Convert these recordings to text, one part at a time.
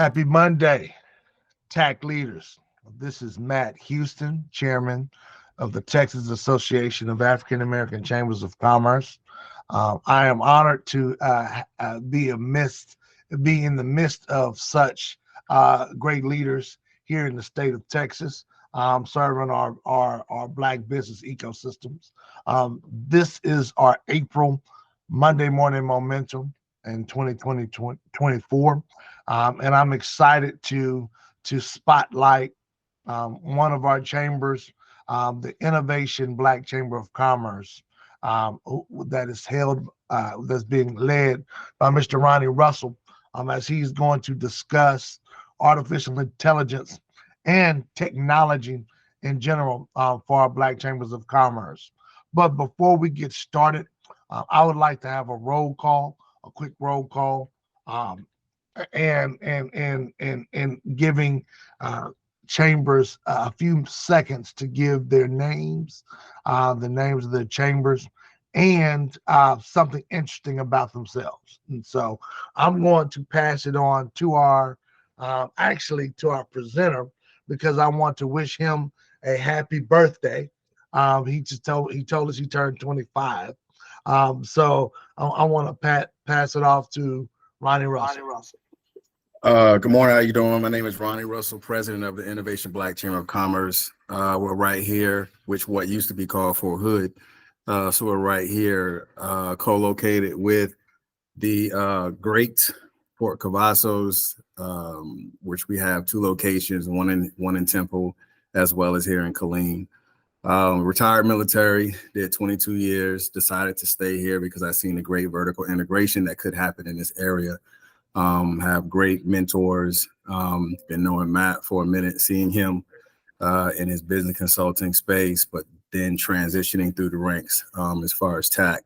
Happy Monday, TAAACC leaders. This is Matt Houston, chairman of the Texas Association of African American Chambers of Commerce. I am honored to be in the midst of such great leaders here in the state of Texas, serving our Black business ecosystems. This is our April Monday morning momentum in 2024. And I'm excited to spotlight one of our chambers, the Innovation Black Chamber of Commerce, that is that's being led by Mr. Ronnie Russell, as he's going to discuss artificial intelligence and technology in general for our Black Chambers of Commerce. But before we get started, I would like to have a quick roll call, and giving chambers a few seconds to give their names, the names of their chambers, and something interesting about themselves. And so I'm going to pass it on to our presenter, because I want to wish him a happy birthday. He told us he turned 25. So I want to pass it off to Ronnie Russell. Good morning. How you doing? My name is Ronnie Russell, president of the Innovation Black Chamber of Commerce. We're right here, what used to be called Fort Hood. So we're right here, co-located with the great Fort Cavazos, which we have 2 locations, one in Temple, as well as here in Killeen. Retired military, did 22 years, decided to stay here because I seen the great vertical integration that could happen in this area. Have great mentors, been knowing Matt for a minute, seeing him in his business consulting space, but then transitioning through the ranks as far as TAAACC.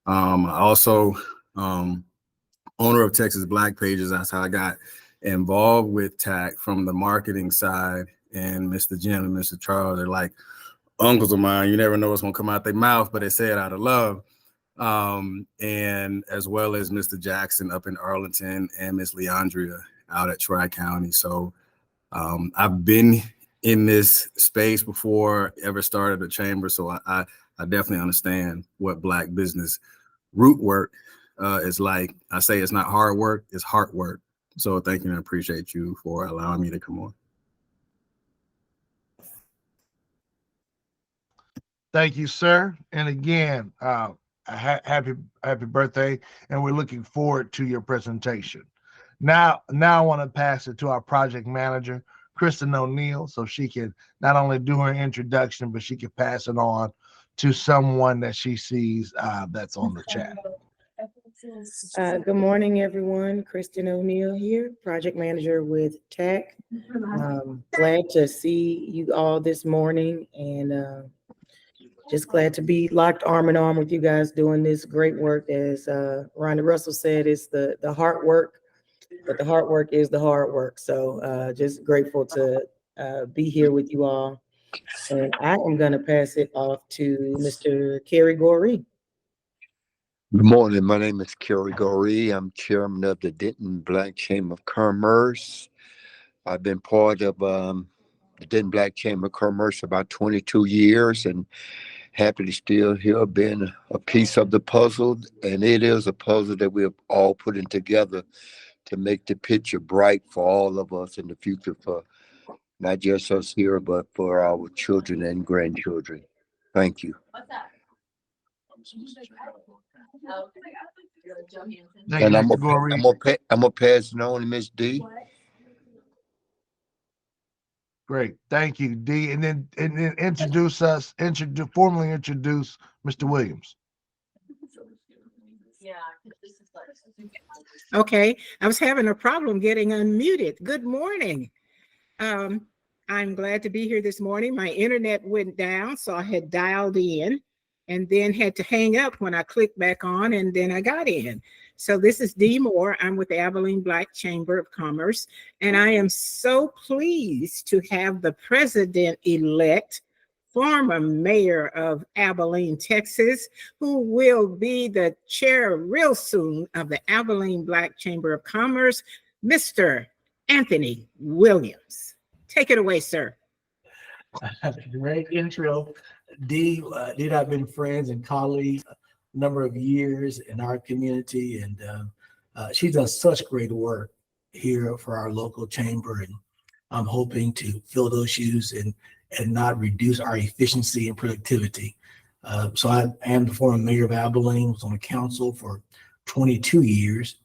Also, owner of Texas Black Pages. That's how I got involved with TAAACC from the marketing side. And Mr. Jim and Mr. Charles are like uncles of mine. You never know what's gonna come out their mouth, but they say it out of love. And as well as Mr. Jackson up in Arlington and Miss Leandria out at Tri-County. So I've been in this space before ever started a chamber. So I definitely understand what Black business root work is like. I say it's not hard work, it's heart work. So thank you, and I appreciate you for allowing me to come on. Thank you, sir. And again, happy birthday, and we're looking forward to your presentation. Now I want to pass it to our project manager, Kristen O'Neill, so she can not only do her introduction, but she can pass it on to someone that she sees that's on the chat. Good morning, everyone. Kristen O'Neill here, project manager with TAAACC. Glad to see you all this morning, and just glad to be locked arm in arm with you guys doing this great work. As Ronnie Russell said, it's the hard work, but the hard work is the hard work. So just grateful to be here with you all. And I am going to pass it off to Mr. Kerry Goree. Good morning. My name is Kerry Goree. I'm chairman of the Denton Black Chamber of Commerce. I've been part of the Denton Black Chamber of Commerce about 22 years, and happy to still here being a piece of the puzzle. And it is a puzzle that we have all put in together to make the picture bright for all of us in the future, for not just us here, but for our children and grandchildren. Thank you. And I'm gonna pass it on to Miss D. Great, thank you, D. And then formally introduce Mr. Williams. Okay, I was having a problem getting unmuted. Good morning. I'm glad to be here this morning. My internet went down, so I had dialed in and then had to hang up when I clicked back on, and then I got in. So this is Dee Moore. I'm with the Abilene Black Chamber of Commerce, and I am so pleased to have the president-elect, former mayor of Abilene, Texas, who will be the chair real soon of the Abilene Black Chamber of Commerce, Mr. Anthony Williams. Take it away, sir. Great intro. Dee and I've been friends and colleagues a number of years in our community, and she's done such great work here for our local chamber, and I'm hoping to fill those shoes and not reduce our efficiency and productivity. So I am the former mayor of Abilene, was on the council for 22 years,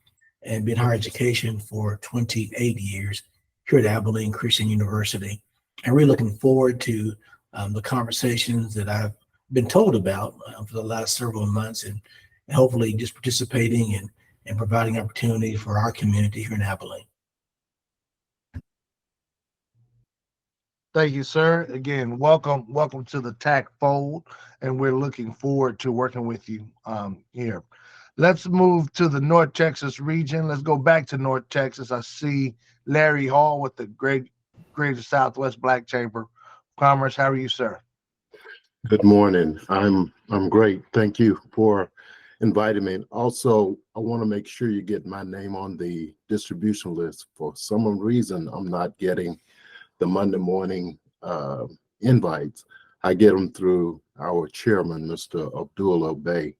and been higher education for 28 years here at Abilene Christian University. And really looking forward to the conversations that I've been told about for the last several months, and hopefully just participating and providing opportunity for our community here in Abilene. Thank you, sir. Again, welcome to the TAAACC fold, and we're looking forward to working with you here. Let's move to the North Texas region. Let's go back to North Texas. I see Larry Hall with the Greater Southwest Black Chamber of Commerce. How are you, sir? Good morning. I'm great. Thank you for inviting me. Also, I want to make sure you get my name on the distribution list. For some reason, I'm not getting the Monday morning invites. I get them through our chairman, Mr. Abdul Obey.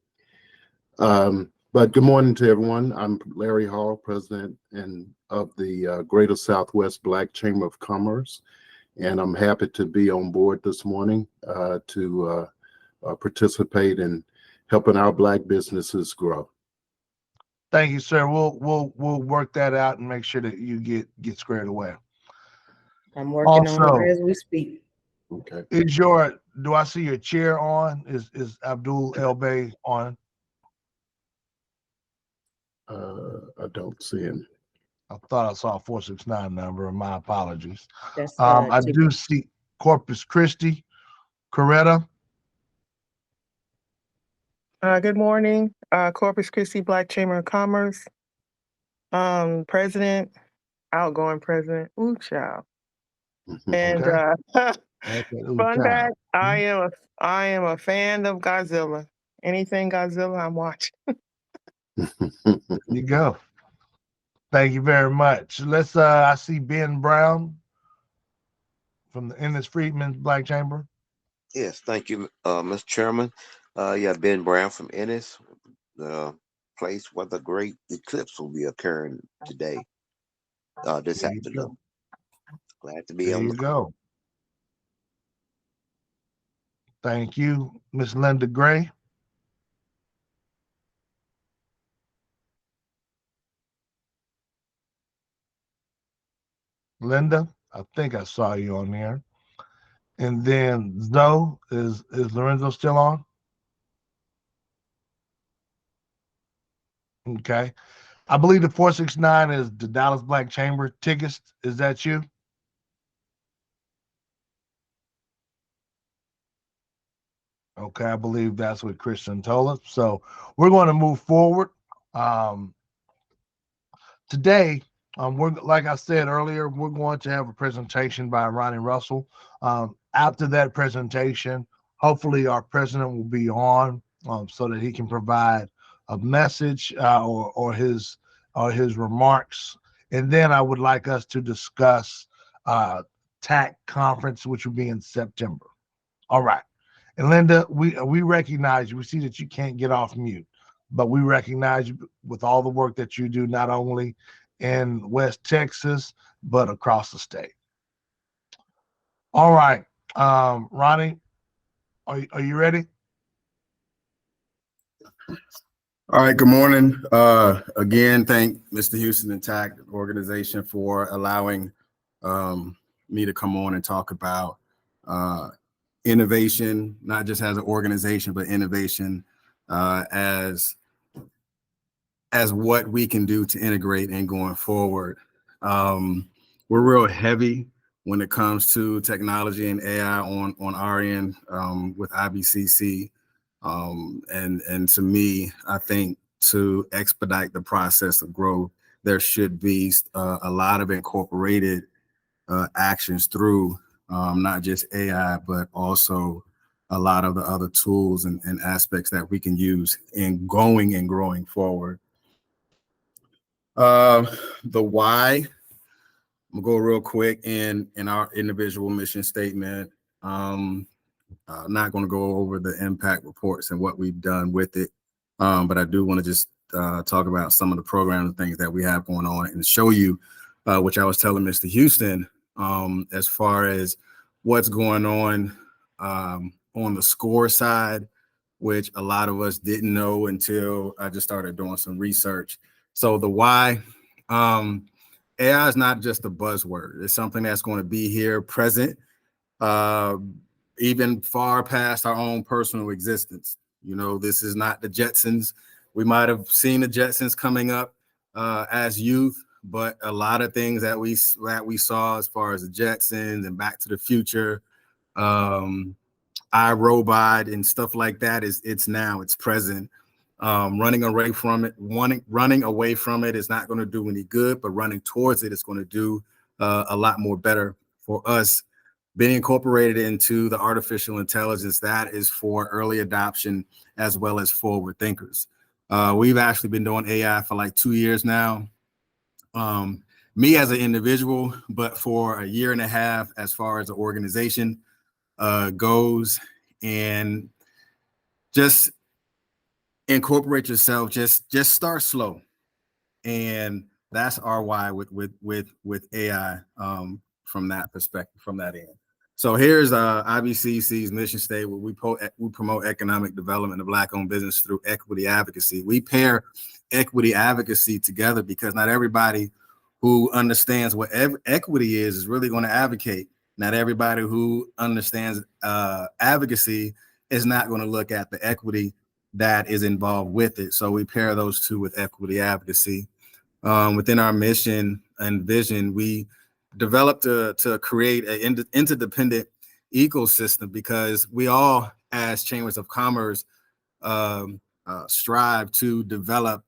But good morning to everyone. I'm Larry Hall, president of the Greater Southwest Black Chamber of Commerce, and I'm happy to be on board this morning to participate in helping our Black businesses grow. Thank you, sir. We'll work that out and make sure that you get squared away. I'm working on Also, it as we speak. Okay. Do I see your chair on? Is Abdul Elbay on? I don't see him. I thought I saw a 469 number. My apologies. That's I do see Corpus Christi, Coretta. Good morning, Corpus Christi Black Chamber of Commerce. President, outgoing president. Ooh, child. And fun fact, I am a fan of Godzilla. Anything Godzilla, I'm watching. There you go. Thank you very much. Let's I see Ben Brown from the Ennis Freedmen's Black Chamber. Yes, thank you, Mr. Chairman. Yeah, Ben Brown from Ennis, the place where the great eclipse will be occurring today, this There you afternoon. go. Glad to be There on you the go. Thank you, Miss Linda Gray. Linda, I think I saw you on there. And then Zoe, is Lorenzo still on? Okay. I believe the 469 is the Dallas Black Chamber tickets. Is that you? Okay, I believe that's what Christian told us. So we're going to move forward. Today, we're, like I said earlier, we're going to have a presentation by Ronnie Russell. After that presentation, hopefully our president will be on so that he can provide a message or his remarks. And then I would like us to discuss TAAACC conference, which will be in September. All right. And Linda, we recognize you. We see that you can't get off mute, but we recognize you with all the work that you do, not only in West Texas, but across the state. All right. Ronnie, are you ready? All right, good morning. Again, thank Mr. Houston and TAAACC organization for allowing me to come on and talk about innovation, not just as an organization, but innovation as what we can do to integrate and going forward. We're real heavy when it comes to technology and AI on our end with IBCC. And to me, I think to expedite the process of growth, there should be a lot of incorporated actions through not just AI, but also a lot of the other tools and aspects that we can use in going and growing forward. The why I'm gonna go real quick in our individual mission statement. Not going to go over the impact reports and what we've done with it, but I do want to just talk about some of the programs and things that we have going on and show you, which I was telling Mr. Houston, as far as what's going on the score side, which a lot of us didn't know until I just started doing some research. So the why, AI is not just a buzzword. It's something that's going to be here present, even far past our own personal existence. You know, this is not the Jetsons. We might have seen the Jetsons coming up as youth, but a lot of things that we saw as far as the Jetsons and Back to the Future, iRobot and stuff like that it's present. Running away from it is not going to do any good, but running towards it is going to do a lot more better for us. Being incorporated into the artificial intelligence, that is for early adoption as well as forward thinkers. We've actually been doing AI for like 2 years now. Me as an individual, but for a year and a half as far as the organization goes. And just incorporate yourself, just start slow. And that's our why with AI from that perspective, from that end. So here's IBCC's mission statement. We promote economic development of Black-owned business through equity advocacy. We pair equity advocacy together because not everybody who understands what equity is really going to advocate. Not everybody who understands advocacy is not going to look at the equity that is involved with it. So we pair those two with equity advocacy. Within our mission and vision, we developed to create an interdependent ecosystem because we all, as chambers of commerce, strive to develop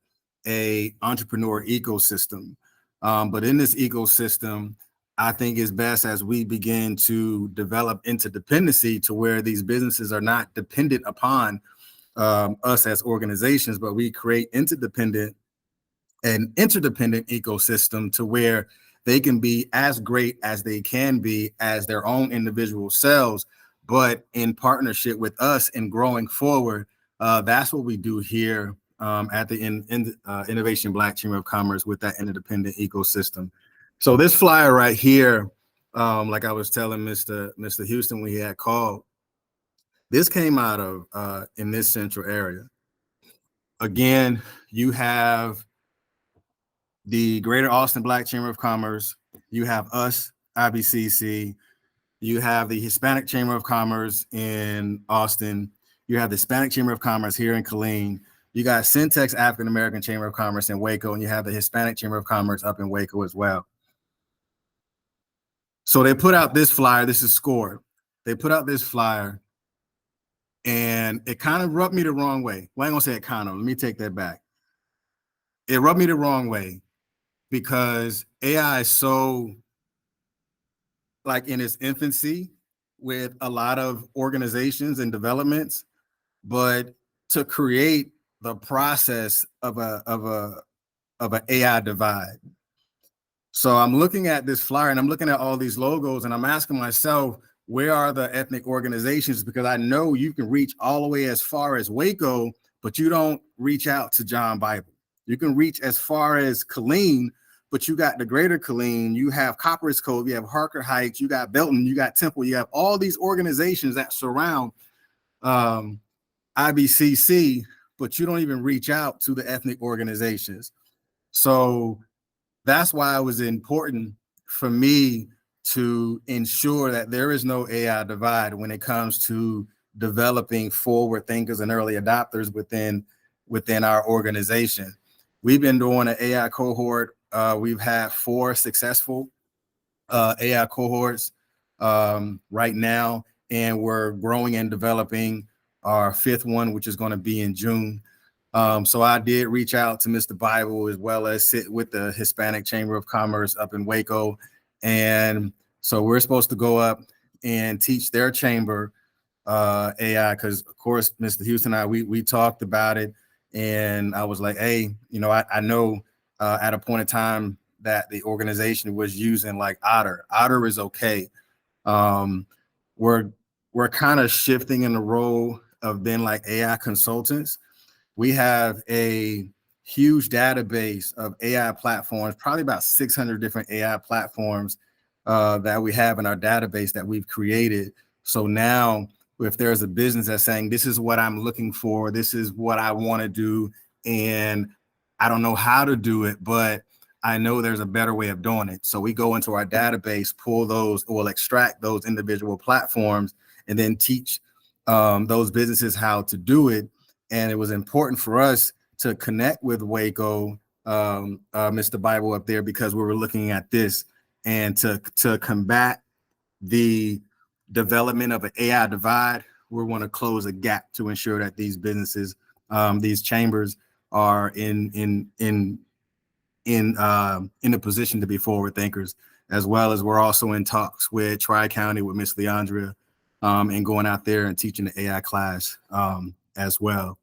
a entrepreneur ecosystem. But in this ecosystem, I think it's best as we begin to develop interdependency to where these businesses are not dependent upon us as organizations, but we create an interdependent ecosystem to where they can be as great as they can be as their own individual selves, but in partnership with us and growing forward. That's what we do here at the Innovation Black Chamber of Commerce with that interdependent ecosystem. So this flyer right here, like I was telling Mr. Houston when he had called, this came out of in this central area. Again, you have the Greater Austin Black Chamber of Commerce, you have us, IBCC, you have the Hispanic Chamber of Commerce in Austin, you have the Hispanic Chamber of Commerce here in Killeen, you got Syntex African American Chamber of Commerce in Waco, and you have the Hispanic Chamber of Commerce up in Waco as well. So they put out this flyer, this is scored. They put out this flyer, and it kind of rubbed me the wrong way. Well, I ain't gonna say it kind of, let me take that back. It rubbed me the wrong way because AI is so like in its infancy with a lot of organizations and developments, but to create the process of an AI divide. So I'm looking at this flyer and I'm looking at all these logos and I'm asking myself, where are the ethnic organizations? Because I know you can reach all the way as far as Waco, but you don't reach out to John Bible. You can reach as far as Killeen, but you got the Greater Killeen, you have Copperas Cove, you have Harker Heights, you got Belton, you got Temple, you have all these organizations that surround IBCC, but you don't even reach out to the ethnic organizations. So that's why it was important for me to ensure that there is no AI divide when it comes to developing forward thinkers and early adopters within our organization. We've been doing an AI cohort. We've had 4 successful AI cohorts right now, and we're growing and developing our 5th one, which is going to be in June. So I did reach out to Mr. Bible as well as sit with the Hispanic Chamber of Commerce up in Waco. And so we're supposed to go up and teach their chamber AI because, of course, Mr. Houston and I, we talked about it. And I was like, hey, you know, I know at a point in time, that the organization was using like Otter. Otter is okay. We're kind of shifting in the role of being like AI consultants. We have a huge database of AI platforms, probably about 600 different AI platforms that we have in our database that we've created. So now if there's a business that's saying, this is what I'm looking for, this is what I want to do, and I don't know how to do it, but I know there's a better way of doing it. So we go into our database, pull those, or extract those individual platforms, and then teach those businesses how to do it. And it was important for us to connect with Waco, Mr. Bible up there, because we were looking at this, and to combat the development of an AI divide, we want to close a gap to ensure that these businesses, these chambers, are in a position to be forward thinkers, as well as we're also in talks with Tri-County with Miss Leandria, and going out there and teaching the AI class as well.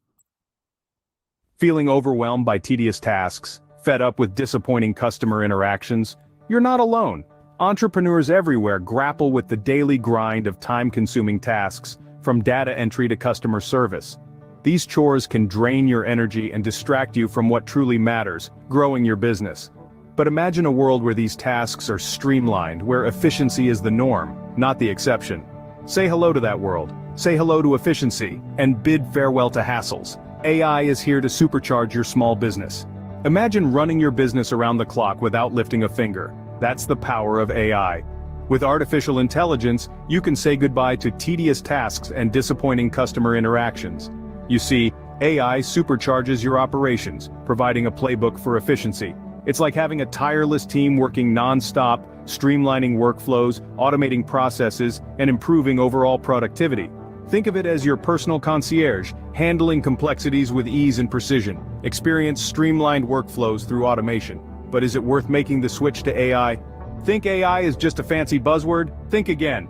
Feeling overwhelmed by tedious tasks, fed up with disappointing customer interactions? You're not alone. Entrepreneurs everywhere grapple with the daily grind of time-consuming tasks, from data entry to customer service. These chores can drain your energy and distract you from what truly matters, growing your business. But imagine a world where these tasks are streamlined, where efficiency is the norm, not the exception. Say hello to that world. Say hello to efficiency, and bid farewell to hassles. AI is here to supercharge your small business. Imagine running your business around the clock without lifting a finger. That's the power of AI. With artificial intelligence, you can say goodbye to tedious tasks and disappointing customer interactions. You see, AI supercharges your operations, providing a playbook for efficiency. It's like having a tireless team working non-stop, streamlining workflows, automating processes, and improving overall productivity. Think of it as your personal concierge, handling complexities with ease and precision. Experience streamlined workflows through automation. But is it worth making the switch to AI? Think AI is just a fancy buzzword? Think again.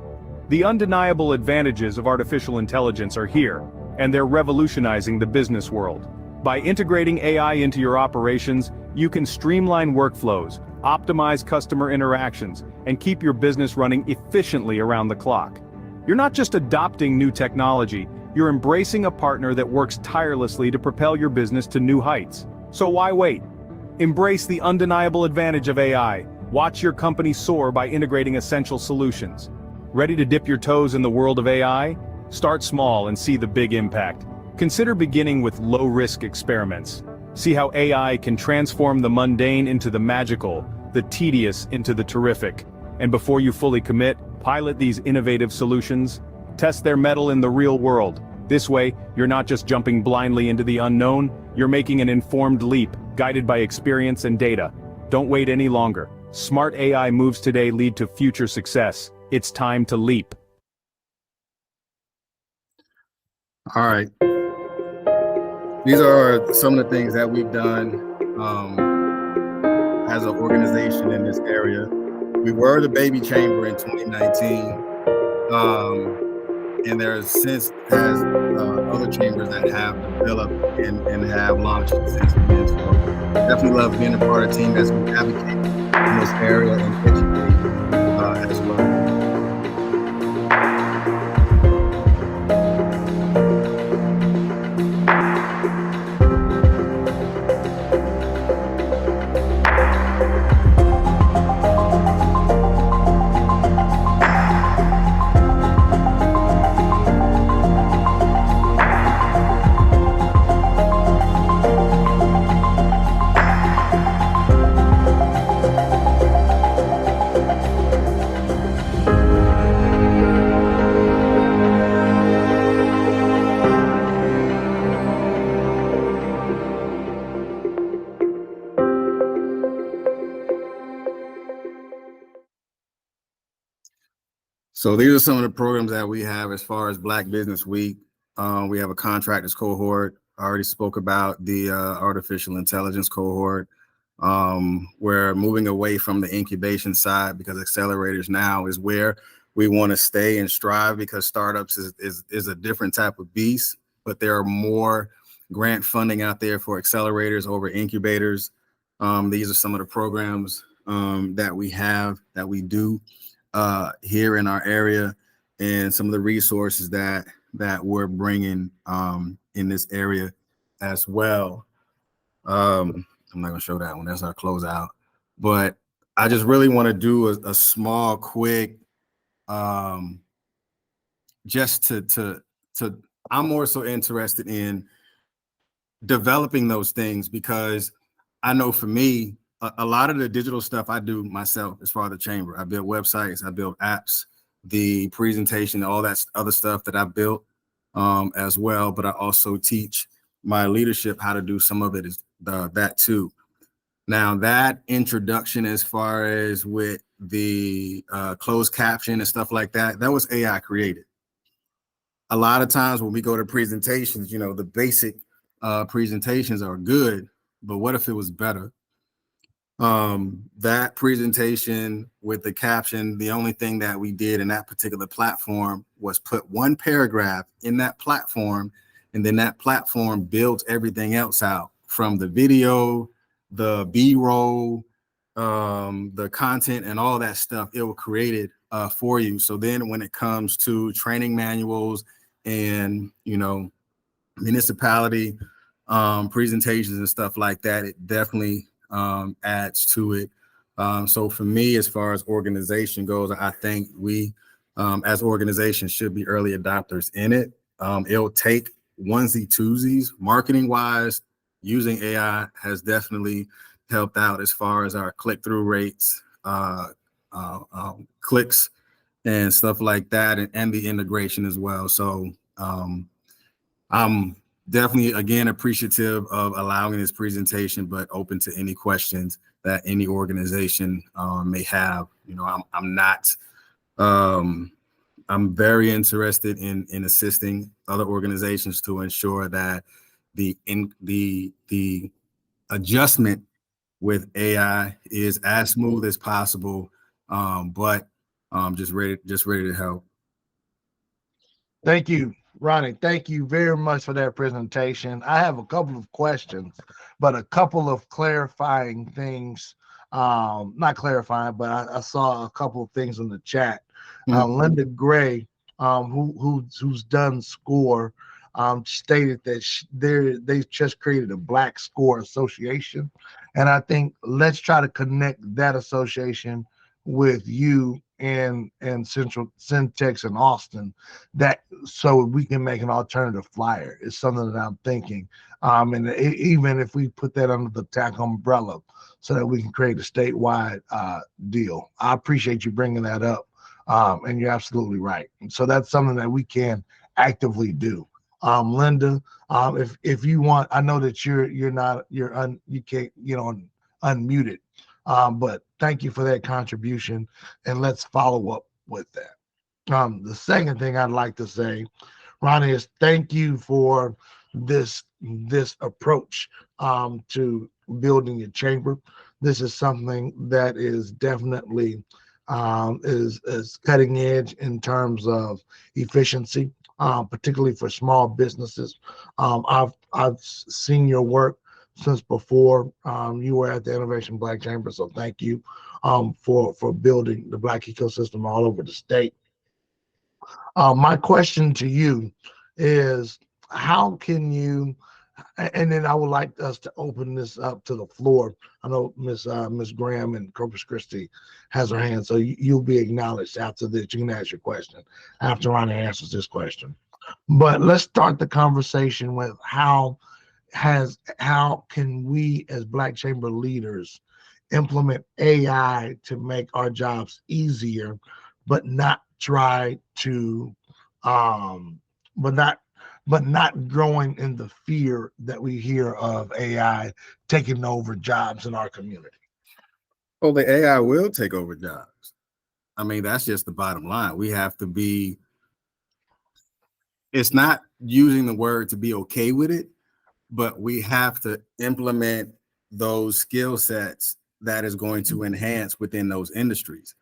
The undeniable advantages of artificial intelligence are here, and they're revolutionizing the business world. By integrating AI into your operations, you can streamline workflows, optimize customer interactions, and keep your business running efficiently around the clock. You're not just adopting new technology, you're embracing a partner that works tirelessly to propel your business to new heights. So why wait? Embrace the undeniable advantage of AI. Watch your company soar by integrating essential solutions. Ready to dip your toes in the world of AI? Start small and see the big impact. Consider beginning with low-risk experiments. See how AI can transform the mundane into the magical, the tedious into the terrific. And before you fully commit, pilot these innovative solutions. Test their mettle in the real world. This way, you're not just jumping blindly into the unknown, you're making an informed leap, guided by experience and data. Don't wait any longer. Smart AI moves today lead to future success. It's time to leap. All right. These are some of the things that we've done as an organization in this area. We were the baby chamber in 2019. And there's since has other chambers that have developed and have launched since then. So definitely love being a part of a team that's been advocating in this area and educating as well. So these are some of the programs that we have as far as Black Business Week. We have a contractors cohort. I already spoke about the artificial intelligence cohort. We're moving away from the incubation side because accelerators now is where we want to stay and strive, because startups is a different type of beast, but there are more grant funding out there for accelerators over incubators. These are some of the programs that we do here in our area, and some of the resources that we're bringing in this area as well. I'm not gonna show that one. That's our closeout. But I just really want to do a small, quick, just to I'm more so interested in developing those things, because I know for me, a lot of the digital stuff I do myself as far as the chamber. I build websites, I build apps, the presentation, all that other stuff that I built as well. But I also teach my leadership how to do some of it that too. Now that introduction, as far as with the closed caption and stuff like that, that was AI created. A lot of times when we go to presentations, you know, the basic presentations are good, but what if it was better? That presentation with the caption, the only thing that we did in that particular platform was put one paragraph in that platform, and then that platform builds everything else out, from the video, the B-roll, the content, and all that stuff. It will create it for you. So then when it comes to training manuals and, you know, municipality presentations and stuff like that, it definitely adds to it. So for me, as far as organization goes, I think we as organizations should be early adopters in it. It'll take onesie twosies. Marketing wise, using AI has definitely helped out as far as our click-through rates, clicks and stuff like that, and the integration as well. So I'm definitely, again, appreciative of allowing this presentation, but open to any questions that any organization may have. You know, I'm very interested in assisting other organizations to ensure that the adjustment with AI is as smooth as possible, but just ready to help. Thank you, Ronnie. Thank you very much for that presentation. I have a couple of questions, but a couple of clarifying things. Not clarifying, but I saw a couple of things in the chat. Linda Gray, who's done SCORE, stated that they just created a Black SCORE Association, and I think let's try to connect that association with you and Central Syntex in Austin, that so we can make an alternative flyer. It's something that I'm thinking, and even if we put that under the TAAACC umbrella, so that we can create a statewide deal. I appreciate you bringing that up, and you're absolutely right. And so that's something that we can actively do. Linda, if you want, I know that you can't, you know, unmuted. But thank you for that contribution, and let's follow up with that. The second thing I'd like to say, Ronnie, is thank you for this approach to building your chamber. This is something that is definitely is cutting edge in terms of efficiency, particularly for small businesses. I've seen your work since before you were at the Innovation Black Chamber. So thank you for building the Black ecosystem all over the state. My question to you is, how can you, and then I would like us to open this up to the floor. I know Miss Graham and Corpus Christi has her hand, so you'll be acknowledged after this. You can ask your question after Ronnie answers this question. But let's start the conversation with how can we as Black Chamber leaders implement AI to make our jobs easier, but not try to but not growing in the fear that we hear of AI taking over jobs in our community? Well, the AI will take over jobs. I mean, that's just the bottom line. We have to be, it's not using the word to be okay with it, but we have to implement those skill sets that is going to enhance within those industries.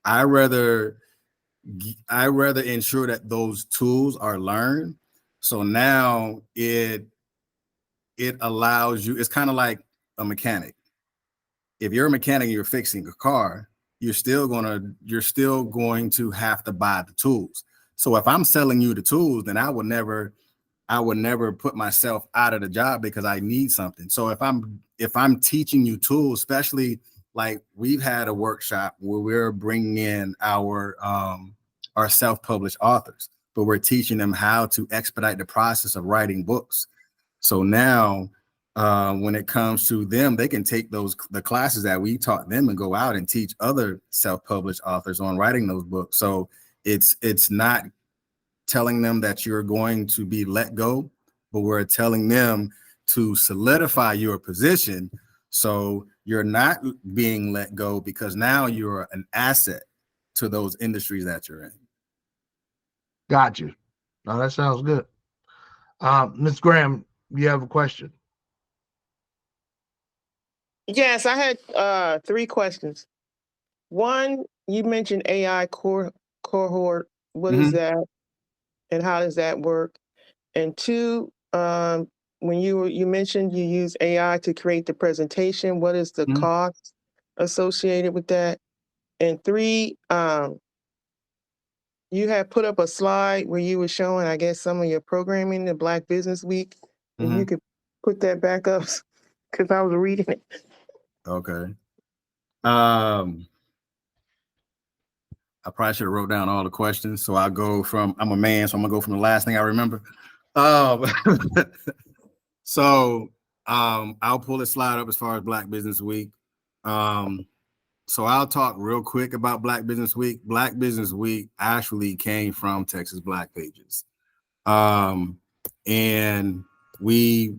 I rather ensure that those tools are learned. So now it allows you, it's kind of like a mechanic. if you're a mechanic and you're fixing a car, you're still going to have to buy the tools. So if I'm selling you the tools, then I would never put myself out of the job because I need something. So if I'm teaching you tools, especially like we've had a workshop where we're bringing in our self-published authors, but we're teaching them how to expedite the process of writing books. So now when it comes to them, they can take the classes that we taught them and go out and teach other self-published authors on writing those books. So it's not telling them that you're going to be let go, but we're telling them to solidify your position so you're not being let go, because now you're an asset to those industries that you're in. Got you. Now that sounds good. Ms. Graham, you have a question? Yes, I had 3 questions. One, you mentioned AI cohort. What is that, and how does that work? And 2, when you mentioned you use AI to create the presentation, what is the cost associated with that? And 3, you had put up a slide where you were showing, I guess, some of your programming, the Black Business Week. If you could put that back up, because I was reading it. Okay. I probably should have wrote down all the questions. So I'm a man, so I'm gonna go from the last thing I remember. So I'll pull a slide up as far as Black Business Week. So I'll talk real quick about Black Business Week. Black Business Week actually came from Texas Black Pages. And we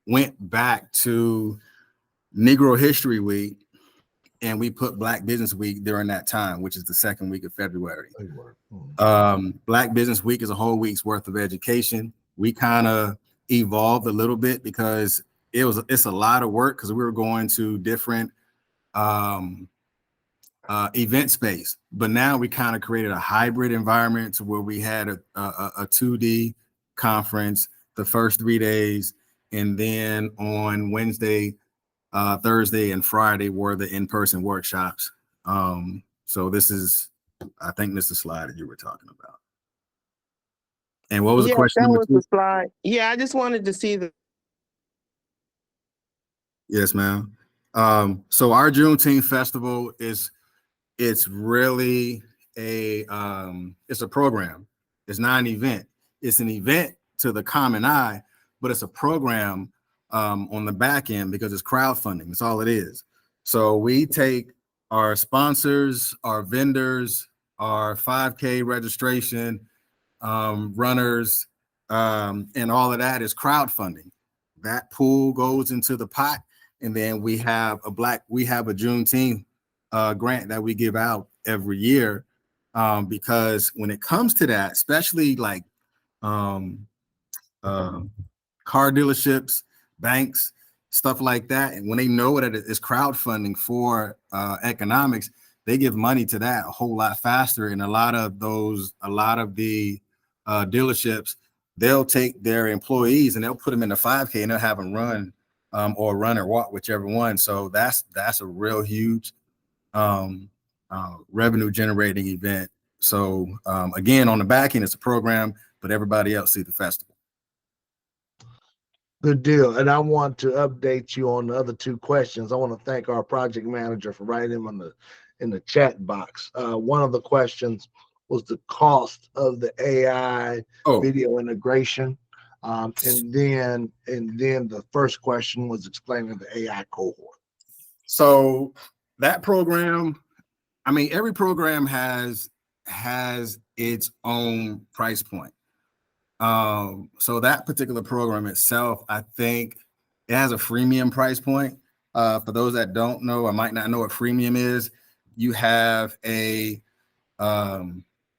went back to Negro History Week, and we put Black Business Week during that time, which is the 2nd week of February. Black Business Week is a whole week's worth of education. We kind of evolved a little bit because it's a lot of work, because we were going to different event space. But now we kind of created a hybrid environment to where we had a 2D conference the first 3 days, and then on Wednesday, Thursday, and Friday were the in-person workshops. So I think this is the slide that you were talking about. And what was the question? That was the slide. Yeah, I just wanted to see the. Yes, ma'am. So our Juneteenth festival it's really it's a program. It's not an event. It's an event to the common eye, but it's a program on the back end because it's crowdfunding. That's all it is. So we take our sponsors, our vendors, our 5K registration, runners, and all of that is crowdfunding. That pool goes into the pot, and then we have a Juneteenth grant that we give out every year, because when it comes to that, especially like car dealerships, banks, stuff like that, and when they know that it's crowdfunding for economics, they give money to that a whole lot faster. And a lot of the dealerships, they'll take their employees and they'll put them in the 5K and they'll have them run or run or walk, whichever one. So that's a real huge revenue generating event. So again, on the back end, it's a program, but everybody else see the festival. Good deal. And I want to update you on the other 2 questions. I want to thank our project manager for writing them in the chat box. One of the questions was the cost of the AI video integration. And then the first question was explaining the AI cohort. So that program, I mean, every program has its own price point. So that particular program itself, I think it has a freemium price point. For those that don't know or might not know what freemium is, you have a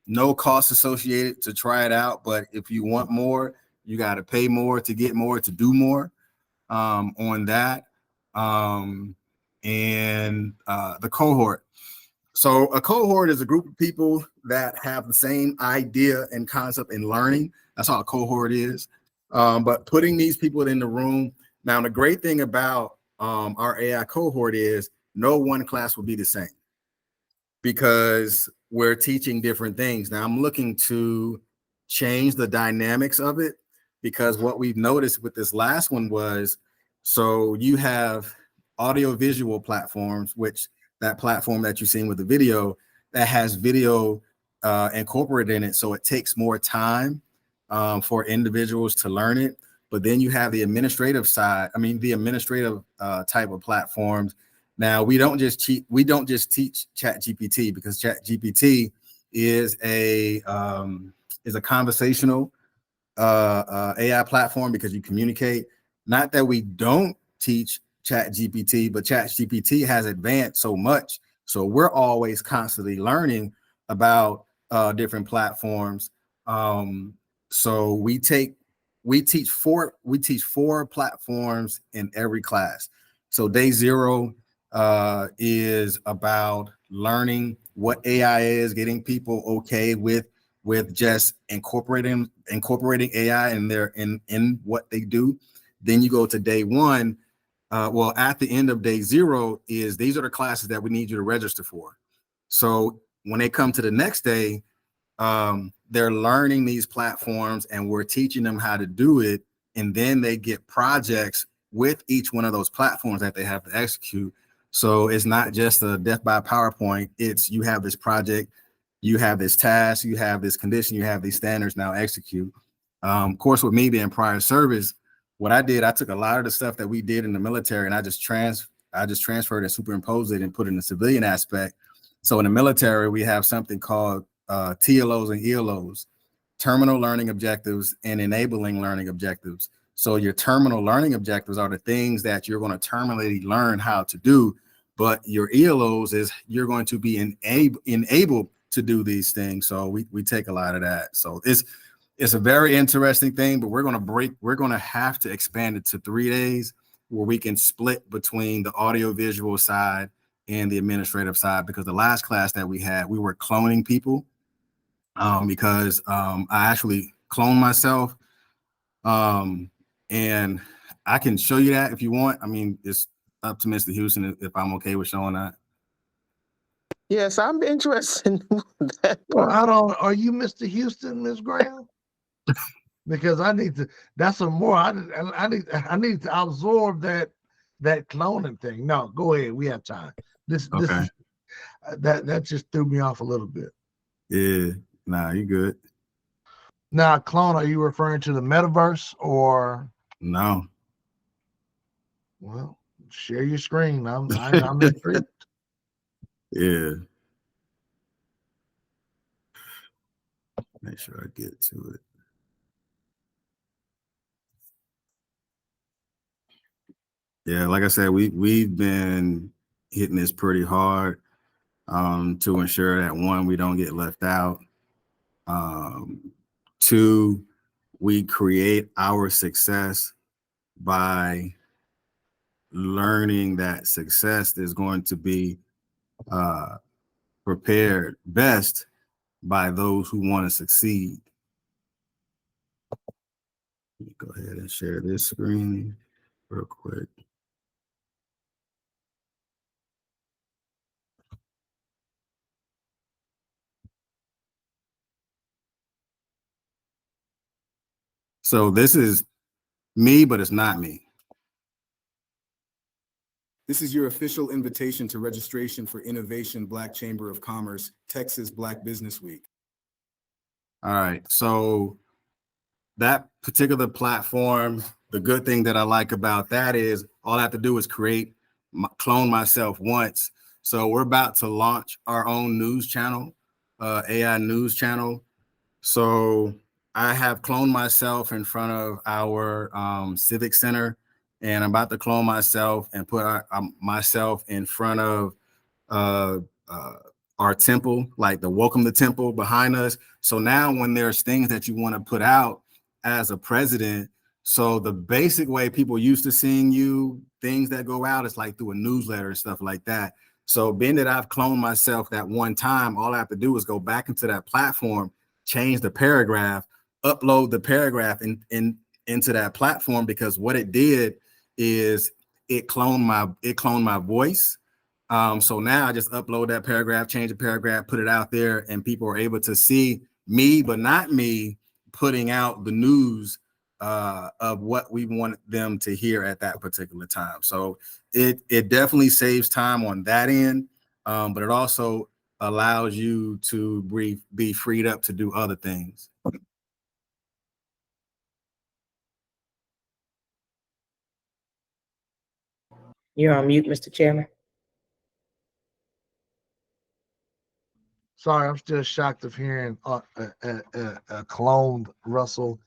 no cost associated to try it out. But if you want more, you got to pay more to get more, to do more on that. And the cohort. So a cohort is a group of people that have the same idea and concept in learning. That's all a cohort is. But putting these people in the room. Now, the great thing about our AI cohort is no one class will be the same because we're teaching different things. Now I'm looking to change the dynamics of it because what we've noticed with this last one was, so you have audio visual platforms, which that platform that you've seen with the video that has video incorporated in it. So it takes more time for individuals to learn it. But then you have the administrative side, the administrative type of platforms. Now we don't just teach ChatGPT because ChatGPT is a conversational AI platform because you communicate. Not that we don't teach ChatGPT, but ChatGPT has advanced so much. So we're always constantly learning about different platforms. So we teach four platforms in every class. So day 0 is about learning what AI is, getting people okay with just incorporating AI in what they do. Then you go to day 1. At the end of day 0 these are the classes that we need you to register for. So when they come to the next day, they're learning these platforms and we're teaching them how to do it. And then they get projects with each one of those platforms that they have to execute. So it's not just a death by PowerPoint. It's you have this project, you have this task, you have this condition, you have these standards, now execute. Of course, with me being prior service, what I did, I took a lot of the stuff that we did in the military and I just transferred and superimposed it and put it in the civilian aspect. So in the military, we have something called TLOs and ELOs, terminal learning objectives and enabling learning objectives. So your terminal learning objectives are the things that you're going to terminally learn how to do, but your ELOs is you're going to be enabled to do these things. So we take a lot of that. So it's a very interesting thing, but we're going to have to expand it to 3 days where we can split between the audio visual side and the administrative side, because the last class that we had, we were cloning people because I actually cloned myself. And I can show you that if you want. It's up to Mr. Houston if I'm okay with showing that. Yes, I'm interested in that. Well, are you Mr. Houston, Ms. Graham? Because I need to, that's some more. I need to absorb that cloning thing. No, go ahead. We have time. This that just threw me off a little bit. Yeah, nah, you good. Now, clone, are you referring to the metaverse or no? Well, share your screen. I'm intrigued. Yeah. Make sure I get to it. Yeah, like I said, we've been hitting this pretty hard to ensure that 1, we don't get left out. 2, we create our success by learning that success is going to be prepared best by those who want to succeed. Let me go ahead and share this screen real quick. So this is me, but it's not me. This is your official invitation to registration for Innovation Black Chamber of Commerce, Texas Black Business Week. All right, so that particular platform, the good thing that I like about that is all I have to do is clone myself once. So we're about to launch our own news channel, AI news channel. So I have cloned myself in front of our Civic Center, and I'm about to clone myself and put myself in front of our temple, like the Welcome to Temple behind us. So now when there's things that you want to put out as a president, so the basic way people used to seeing you, things that go out, is like through a newsletter and stuff like that. So being that I've cloned myself that one time, all I have to do is go back into that platform, change the paragraph, upload the paragraph into that platform, because what it did is it cloned my voice, So now I just upload that paragraph, change the paragraph, put it out there, and people are able to see me, but not me, putting out the news of what we want them to hear at that particular time. So it definitely saves time on that end, but it also allows you to be freed up to do other things. You're on mute, Mr. Chairman. Sorry, I'm still shocked of hearing a cloned Russell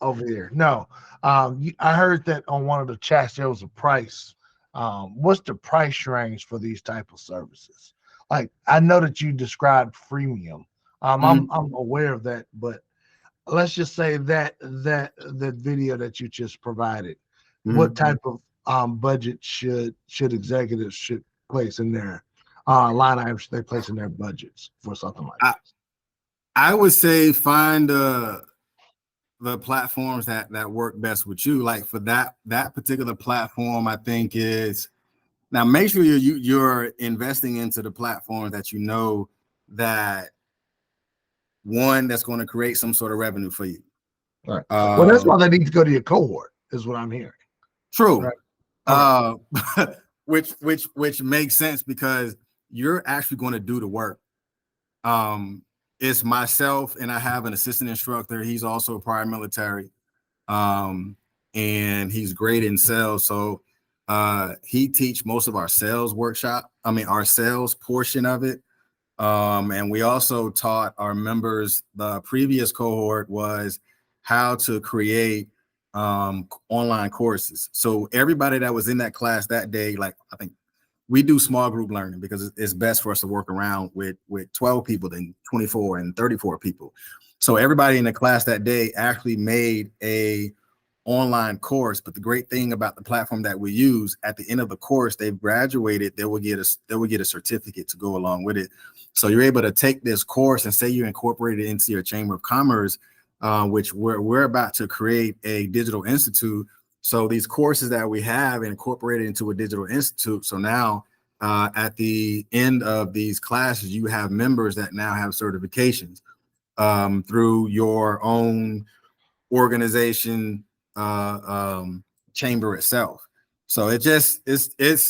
over here. No, I heard that on one of the chats there was a price. What's the price range for these type of services? Like, I know that you described freemium. I'm aware of that, but let's just say that video that you just provided, what type of budget should executives should place in their line items they place in their budgets for something like that? I would say find the platforms that work best with you. Like for that particular platform, I think is, now make sure you're investing into the platform that you know that one that's going to create some sort of revenue for you. Right. Well, that's why they need to go to your cohort, is what I'm hearing. True. Right. Which makes sense because you're actually going to do the work. It's myself, and I have an assistant instructor. He's also prior military, and he's great in sales. So he teach most of our sales workshop. I mean, our sales portion of it. And we also taught our members, the previous cohort was how to create online courses. So everybody that was in that class that day, like I think we do small group learning because it's best for us to work around with 12 people than 24 and 34 people. So everybody in the class that day actually made a online course. But the great thing about the platform that we use, at the end of the course, they've graduated, they will get a certificate to go along with it. So you're able to take this course and say you incorporate it into your Chamber of Commerce, which we're about to create a digital institute. So these courses that we have incorporated into a digital institute. So now at the end of these classes, you have members that now have certifications through your own organization chamber itself. So it's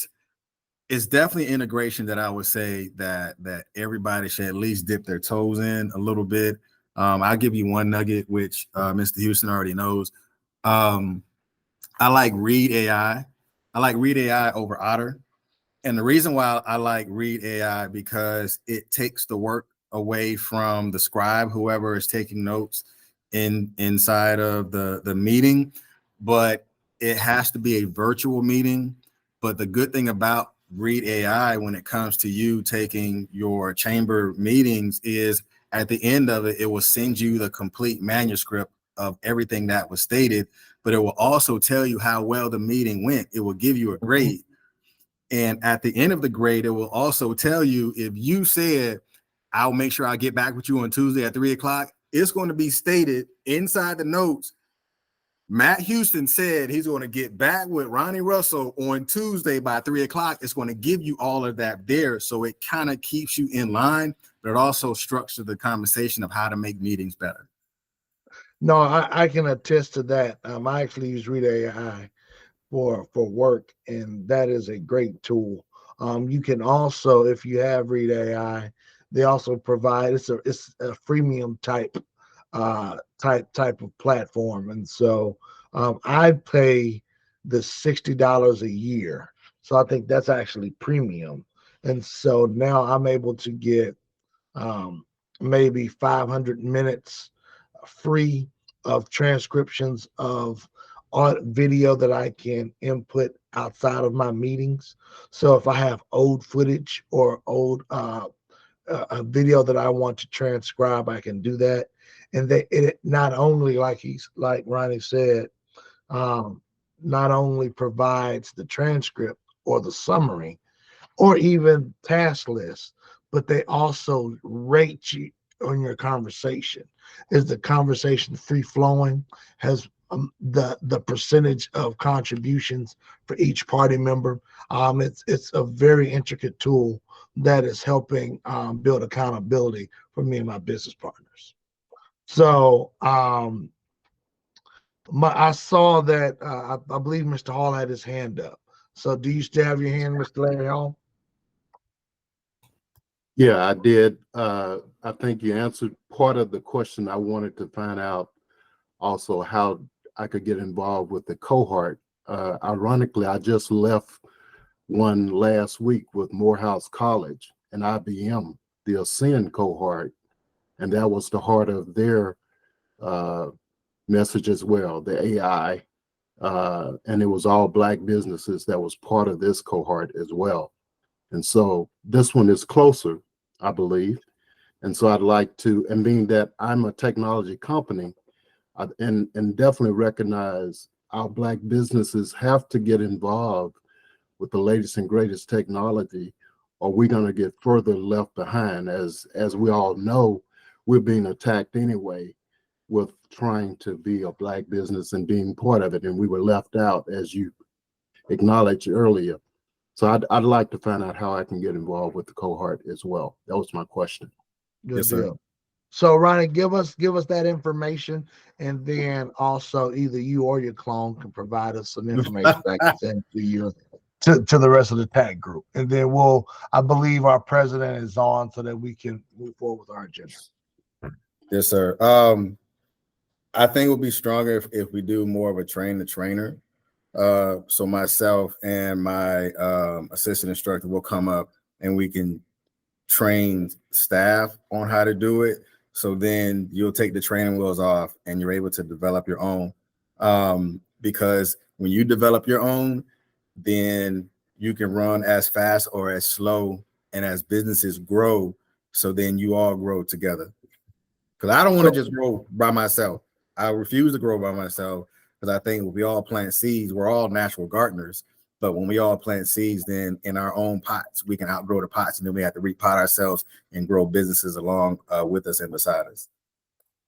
definitely integration that I would say that everybody should at least dip their toes in a little bit. I'll give you one nugget, which Mr. Houston already knows. I like Read AI. I like Read AI over Otter. And the reason why I like Read AI because it takes the work away from the scribe, whoever is taking notes inside of the meeting, but it has to be a virtual meeting. But the good thing about Read AI when it comes to you taking your chamber meetings is at the end of it, it will send you the complete manuscript of everything that was stated, but it will also tell you how well the meeting went. It will give you a grade. And at the end of the grade, it will also tell you if you said, I'll make sure I get back with you on Tuesday at 3 o'clock, it's going to be stated inside the notes. Matt Houston said he's going to get back with Ronnie Russell on Tuesday by 3 o'clock. It's going to give you all of that there. So it kind of keeps you in line, but it also structures the conversation of how to make meetings better. No, I can attest to that. I actually use Read AI for work, and that is a great tool. You can also, if you have Read AI, they also provide it's a freemium type of platform, and so I pay the $60 a year, so I think that's actually premium, and so now I'm able to get maybe 500 minutes free of transcriptions of video that I can input outside of my meetings. So if I have old footage or old a video that I want to transcribe, I can do that. And it not only, like Ronnie said, not only provides the transcript or the summary or even task lists, but they also rate you on your conversation. Is the conversation free flowing? Has the percentage of contributions for each party member. It's a very intricate tool that is helping build accountability for me and my business partners. So I saw that I believe Mr. Hall had his hand up. So do you still have your hand, Mr. Larry Hall? Yeah, I did. I think you answered part of the question. I wanted to find out also how I could get involved with the cohort. Ironically, I just left one last week with Morehouse College and IBM, the Ascend cohort, and that was the heart of their message as well, the AI, and it was all Black businesses that was part of this cohort as well. And so this one is closer, I believe. And so I'd like to, and being that I'm a technology company, and definitely recognize our Black businesses have to get involved with the latest and greatest technology, or we're going to get further left behind. As we all know, we're being attacked anyway with trying to be a Black business and being part of it, and we were left out, as you acknowledged earlier. So I'd like to find out how I can get involved with the cohort as well. That was my question. Good Yes, sir. deal. So Ronnie, give us that information, and then also either you or your clone can provide us some information that I can send to you to the rest of the TAAACC group, and then I believe our president is on so that we can move forward with our agenda. Yes, sir. I think it would be stronger if we do more of a train the trainer. So myself and my assistant instructor will come up and we can train staff on how to do it. So then you'll take the training wheels off and you're able to develop your own. Because when you develop your own, then you can run as fast or as slow, and as businesses grow, so then you all grow together. Because I don't want to just grow by myself. I refuse to grow by myself, because I think when we all plant seeds, we're all natural gardeners. But when we all plant seeds, then in our own pots, we can outgrow the pots, and then we have to repot ourselves and grow businesses along with us and beside us.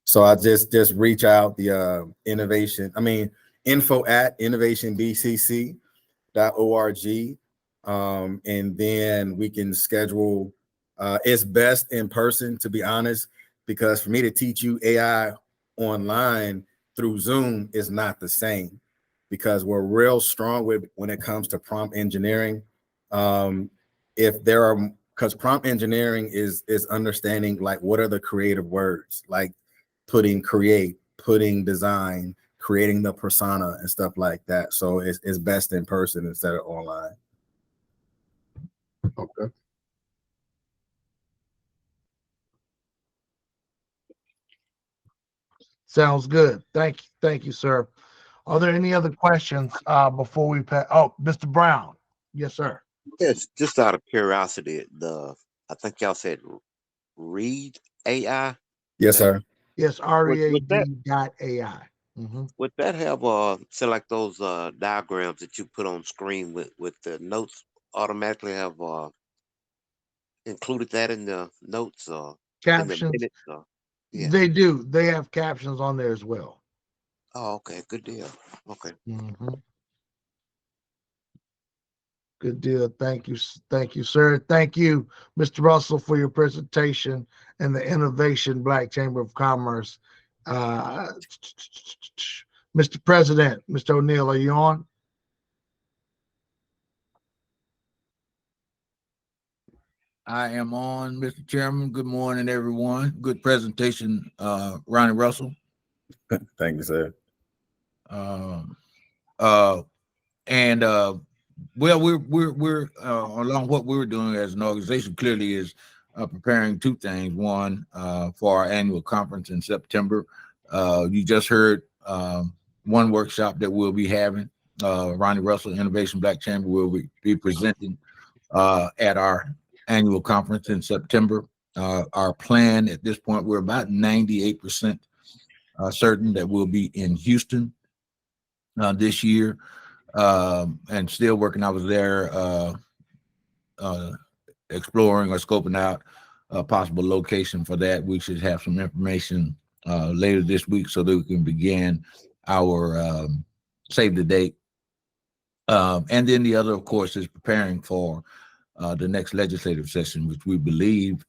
So I just reach out the info@innovationbcc.org, and then we can schedule. It's best in person, to be honest, because for me to teach you AI online through Zoom is not the same, because we're real strong when it comes to prompt engineering. Because prompt engineering is understanding, like, what are the creative words, like putting design, creating the persona and stuff like that. So it's best in person instead of online. Okay. Sounds good. Thank you, sir. Are there any other questions before we pass? Oh, Mr. Brown. Yes, sir. Yes, just out of curiosity, I think y'all said read AI. Yes, sir. Yes, READ.ai. Would that have say like those diagrams that you put on screen with the notes automatically have included that in the notes Captions. in the minutes? Yeah. They do. They have captions on there as well. Oh, okay. Good deal. Okay. Good deal. Thank you, sir. Thank you, Mr. Russell, for your presentation and the Innovation Black Chamber of Commerce. Mr. President, Mr. O'Neill, are you on? I am on, Mr. Chairman. Good morning, everyone. Good presentation, Ronnie Russell. Thank you, sir. Well, we're along what we're doing as an organization clearly is preparing two things. One, for our annual conference in September. You just heard one workshop that we'll be having. Ronnie Russell Innovation Black Chamber will be presenting at our annual conference in September. Our plan at this point, we're about 98% certain that we'll be in Houston this year, and still working. I was there exploring or scoping out a possible location for that. We should have some information later this week so that we can begin our save the date. And then the other, of course, is preparing for the next legislative session, which we believe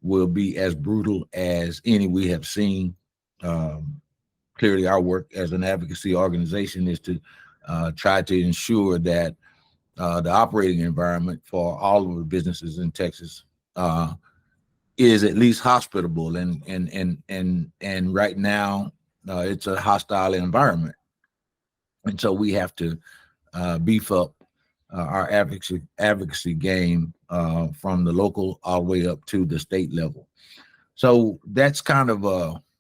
will be as brutal as any we have seen. Clearly, our work as an advocacy organization is to try to ensure that the operating environment for all of the businesses in Texas is at least hospitable. And right now, it's a hostile environment, and so we have to beef up our advocacy game from the local all the way up to the state level. So that's kind of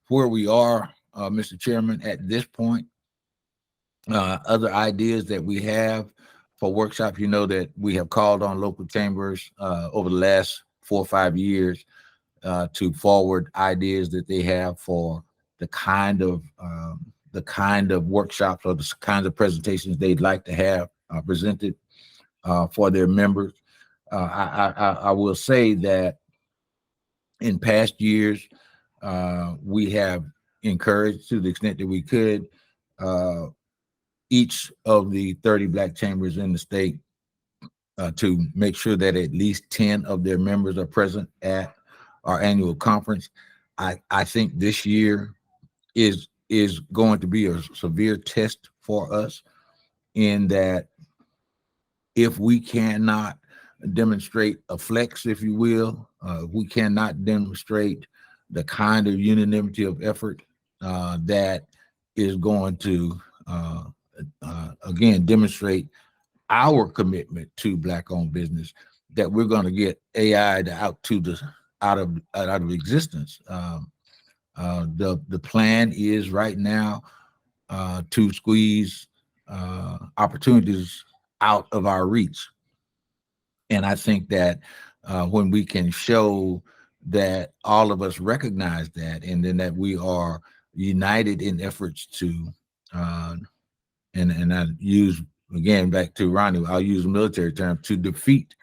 where we are, Mr. Chairman, at this point. Other ideas that we have for workshops, you know that we have called on local chambers over the last 4 or 5 years to forward ideas that they have for the kind of workshops or the kinds of presentations they'd like to have presented for their members. I will say that in past years, we have encouraged, to the extent that we could, each of the 30 Black chambers in the state to make sure that at least 10 of their members are present at our annual conference. I think this year is going to be a severe test for us, in that if we cannot demonstrate a flex, if you will, we cannot demonstrate the kind of unanimity of effort that is going to again demonstrate our commitment to Black-owned business, that we're going to get AI out of existence. The plan is right now to squeeze opportunities out of our reach, and I think that when we can show that all of us recognize that, and then that we are united in efforts to and I use, again, back to Ronnie, I'll use a military term, to defeat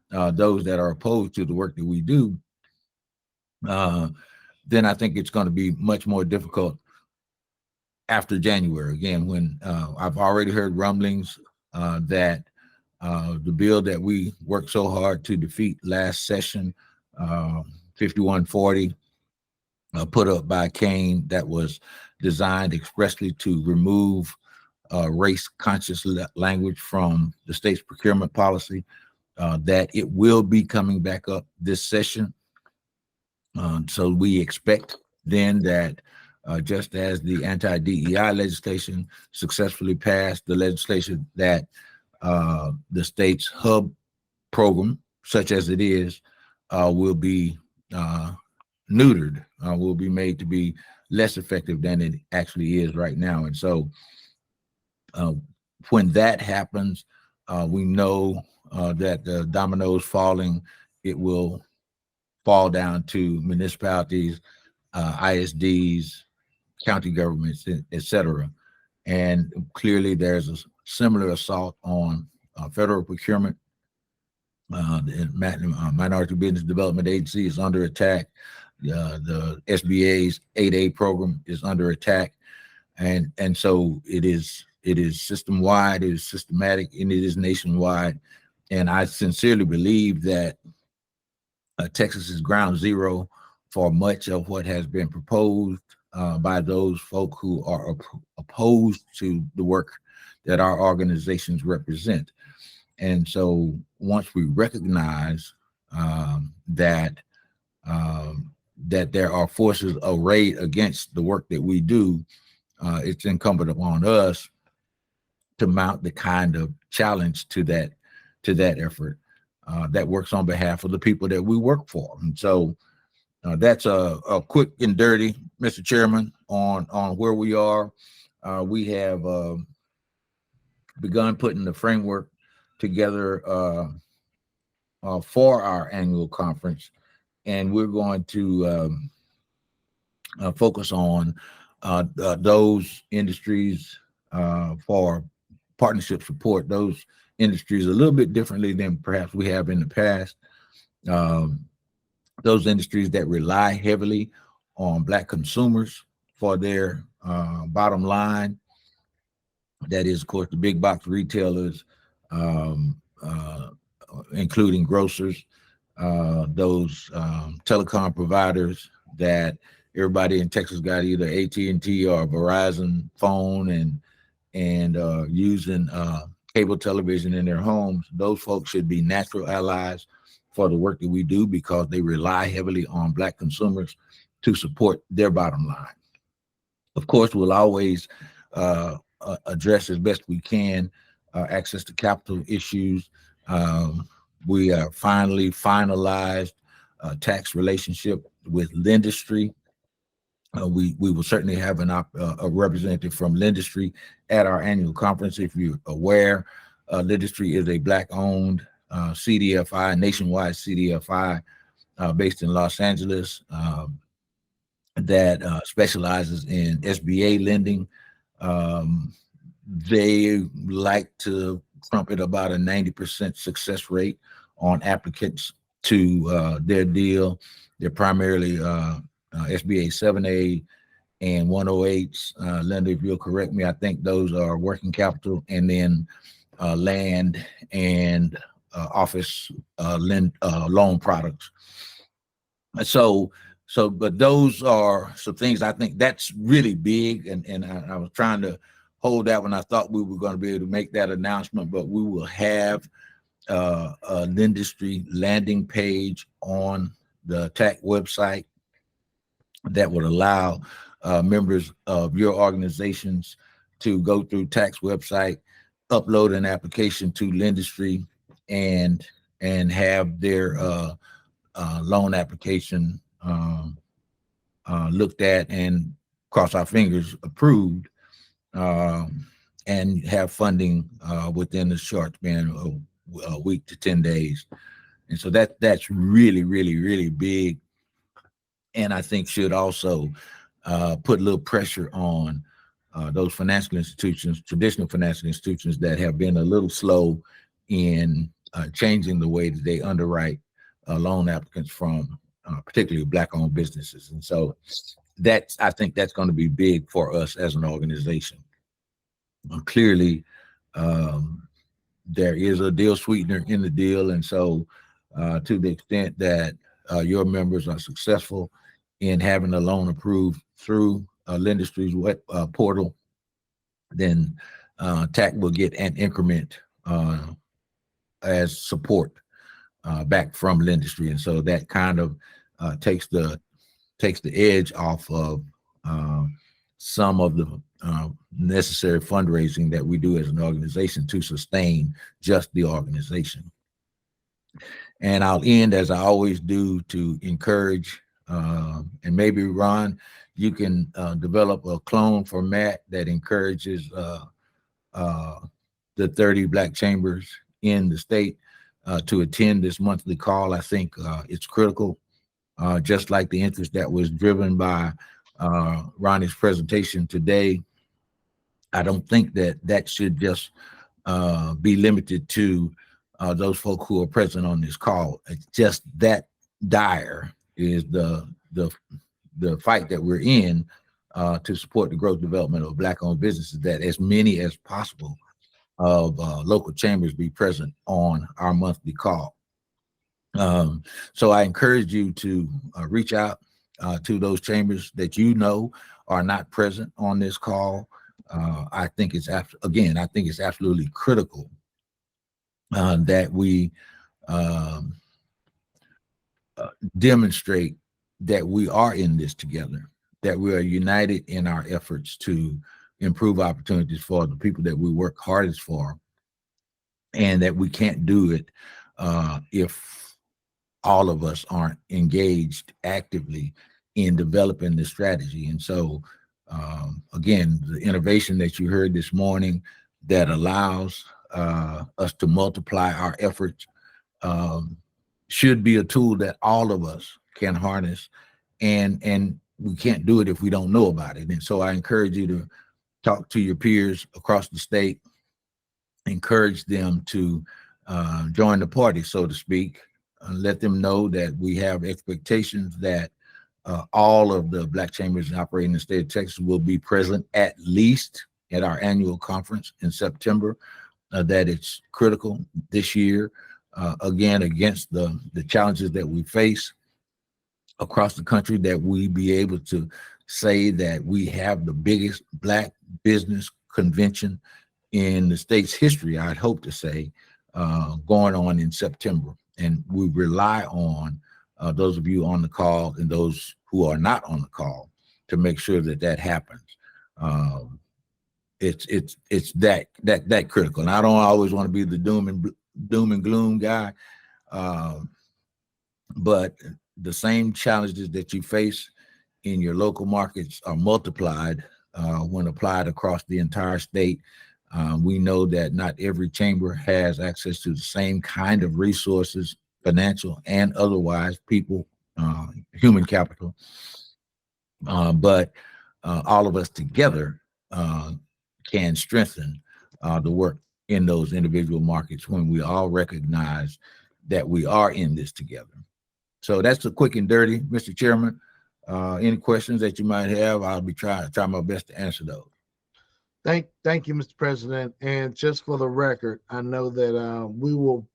those that are opposed to the work that we do, then I think it's going to be much more difficult after January. Again, when I've already heard rumblings that the bill that we worked so hard to defeat last session, 5140, put up by Kane, that was designed expressly to remove race-conscious language from the state's procurement policy, that it will be coming back up this session. So we expect then that just as the anti-DEI legislation successfully passed, the legislation that the state's hub program, such as it is, will be neutered, will be made to be less effective than it actually is right now. And so when that happens, we know that the dominoes falling, it will fall down to municipalities, ISDs, county governments, et cetera. And clearly there's a similar assault on federal procurement. The Minority Business Development Agency is under attack. The SBA's 8A program is under attack. And so it is system-wide, it is systematic, and it is nationwide. And I sincerely believe that Texas is ground zero for much of what has been proposed by those folk who are opposed to the work that our organizations represent. And so once we recognize that there are forces arrayed against the work that we do, it's incumbent upon us to mount the kind of challenge to that effort that works on behalf of the people that we work for. And so that's a quick and dirty, Mr. Chairman, on where we are. We have begun putting the framework together for our annual conference, and we're going to focus on those industries for partnership support, those industries a little bit differently than perhaps we have in the past. Those industries that rely heavily on Black consumers for their bottom line, That is, of course, the big box retailers, including grocers, those telecom providers that everybody in Texas got either AT&T or Verizon phone and using cable television in their homes. Those folks should be natural allies for the work that we do because they rely heavily on Black consumers to support their bottom line. Of course, we'll always address as best we can access to capital issues. We are finally finalized tax relationship with Industry. We will certainly have a representative from Industry at our annual conference. If you're aware, Industry is a Black-owned CDFI, nationwide CDFI based in Los Angeles that specializes in SBA lending. They like to trumpet about a 90% success rate on applicants to their deal. They're primarily SBA 7A and 108s. Linda, if you'll correct me, I think those are working capital and then land and office loan products. But those are some things I think that's really big. And I was trying to hold that when I thought we were going to be able to make that announcement, but we will have an Industry landing page on the TAAACC website that would allow members of your organizations to go through TAAACC's website, upload an application to Industry, and have their loan application looked at and, cross our fingers, approved, and have funding within a short span of a week to 10 days. And so that's really, really, really big. And I think should also put a little pressure on those financial institutions, traditional financial institutions that have been a little slow in changing the way that they underwrite loan applicants from particularly Black-owned businesses. And so I think that's going to be big for us as an organization. Clearly, there is a deal sweetener in the deal. And so to the extent that your members are successful in having a loan approved through Industry's web portal, then TAAACC will get an increment as support back from Industry. And so that kind of takes the edge off of some of the necessary fundraising that we do as an organization to sustain just the organization. And I'll end, as I always do, to encourage, and maybe Ron, you can develop a clone for Matt that encourages the 30 Black chambers in the state to attend this monthly call. I think it's critical, just like the interest that was driven by Ronnie's presentation today. I don't think that should just be limited to those folk who are present on this call. It's just that dire is the fight that we're in to support the growth development of Black-owned businesses, that as many as possible of local chambers be present on our monthly call. So I encourage you to reach out to those chambers that you know are not present on this call. I think it's absolutely critical that we demonstrate that we are in this together, that we are united in our efforts to improve opportunities for the people that we work hardest for, and that we can't do it if all of us aren't engaged actively in developing the strategy. And so, again, the innovation that you heard this morning that allows us to multiply our efforts should be a tool that all of us can harness, and we can't do it if we don't know about it. And so I encourage you to talk to your peers across the state, encourage them to join the party, so to speak, let them know that we have expectations that all of the Black chambers operating in the state of Texas will be present at least at our annual conference in September, that it's critical this year, again, against the challenges that we face across the country, that we be able to say that we have the biggest Black business convention in the state's history, I'd hope to say, going on in September. And we rely on those of you on the call and those who are not on the call to make sure that that happens. It's that critical. And I don't always want to be the doom and gloom guy, but the same challenges that you face in your local markets are multiplied when applied across the entire state. We know that not every chamber has access to the same kind of resources, financial and otherwise, people, human capital, but all of us together can strengthen the work in those individual markets when we all recognize that we are in this together. So that's the quick and dirty, Mr. Chairman. Any questions that you might have, I'll be try my best to answer those. Thank you, Mr. President. And just for the record, I know that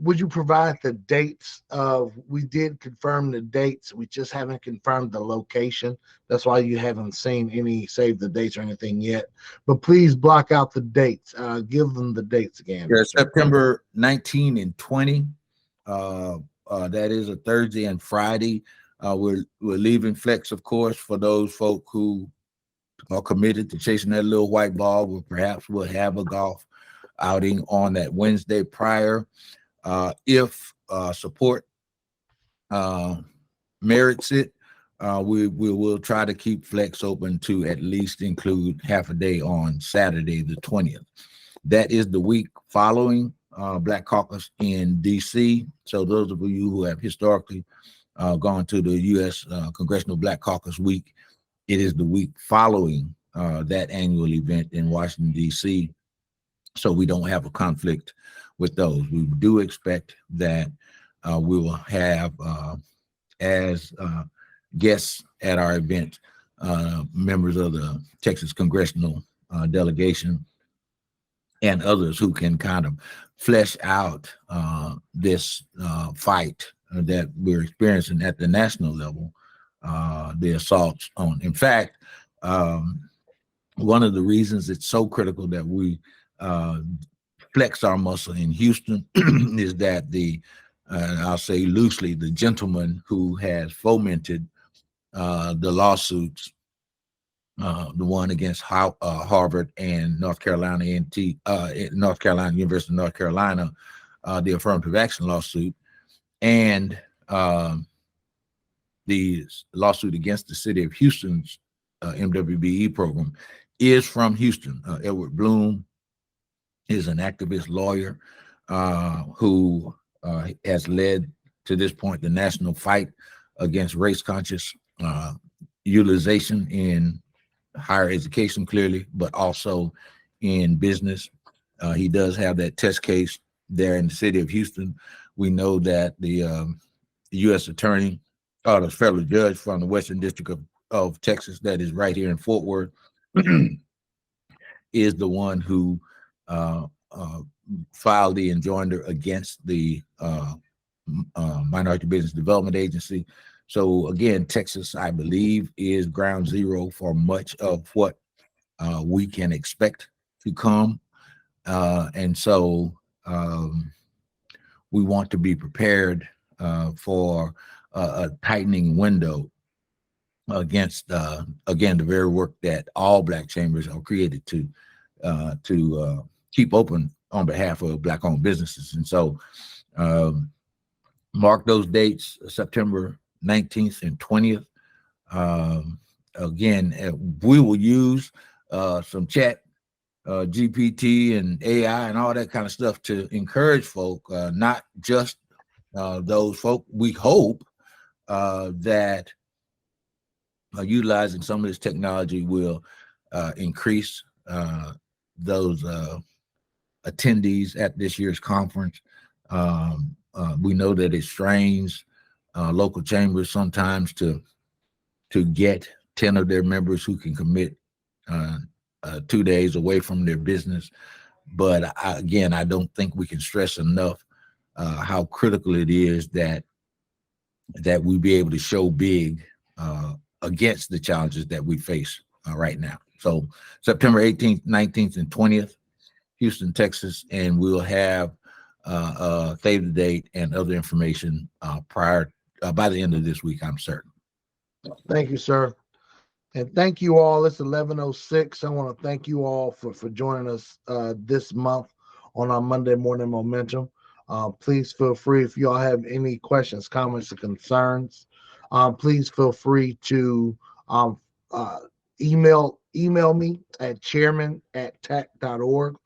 would you provide the dates of, we did confirm the dates, we just haven't confirmed the location. That's why you haven't seen any save the dates or anything yet. But please block out the dates. Give them the dates again. Yeah, September 19 and 20. That is a Thursday and Friday. We're leaving flex, of course, for those folk who are committed to chasing that little white ball. Perhaps we'll have a golf outing on that Wednesday prior. If support merits it, we will try to keep flex open to at least include half a day on Saturday, the 20th. That is the week following Black Caucus in DC. So those of you who have historically gone to the U.S. Congressional Black Caucus Week, it is the week following that annual event in Washington, D.C. So we don't have a conflict with those. We do expect that we will have as guests at our event members of the Texas congressional delegation and others who can kind of flesh out this fight that we're experiencing at the national level, the assaults on. In fact, one of the reasons it's so critical that we flex our muscle in Houston is that I'll say loosely, the gentleman who has fomented the lawsuits, the one against Harvard and North Carolina University of North Carolina, the affirmative action lawsuit, and the lawsuit against the city of Houston's MWBE program, is from Houston. Edward Bloom is an activist lawyer who has led to this point the national fight against race-conscious utilization in higher education, clearly, but also in business. He does have that test case there in the city of Houston. We know that the U.S. attorney, or the federal judge from the Western District of Texas, that is right here in Fort Worth, is the one who filed the enjoinder against the Minority Business Development Agency. So again, Texas, I believe, is ground zero for much of what we can expect to come. And so we want to be prepared for a tightening window against, again, the very work that all Black chambers are created to keep open on behalf of Black-owned businesses. And so mark those dates, September 19th and 20th. Again, we will use some chat, GPT and AI and all that kind of stuff to encourage folk, not just those folk. We hope that utilizing some of this technology will increase those attendees at this year's conference. We know that it strains local chambers sometimes to get 10 of their members who can commit 2 days away from their business. But again, I don't think we can stress enough how critical it is that we be able to show big against the challenges that we face right now. So September 18th, 19th, and 20th, Houston, Texas, and we'll have save the date and other information prior by the end of this week, I'm certain. Thank you, sir. And thank you all. It's 11:06. I want to thank you all for joining us this month on our Monday Morning Momentum. Please feel free, if you all have any questions, comments, or concerns, please feel free to email me at chairman@taaacc.org,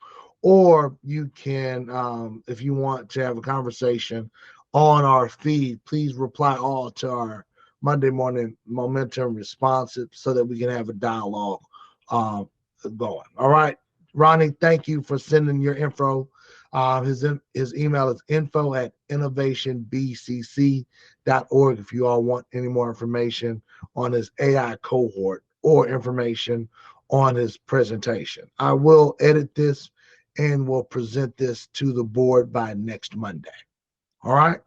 or you can, if you want to have a conversation on our feed, please reply all to our Monday Morning Momentum responsive so that we can have a dialogue going. All right, Ronnie, thank you for sending your info. His email is info@innovationbcc.org if you all want any more information on his AI cohort or information on his presentation. I will edit this and will present this to the board by next Monday. All right.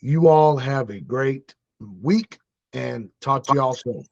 You all have a great week and talk to y'all soon.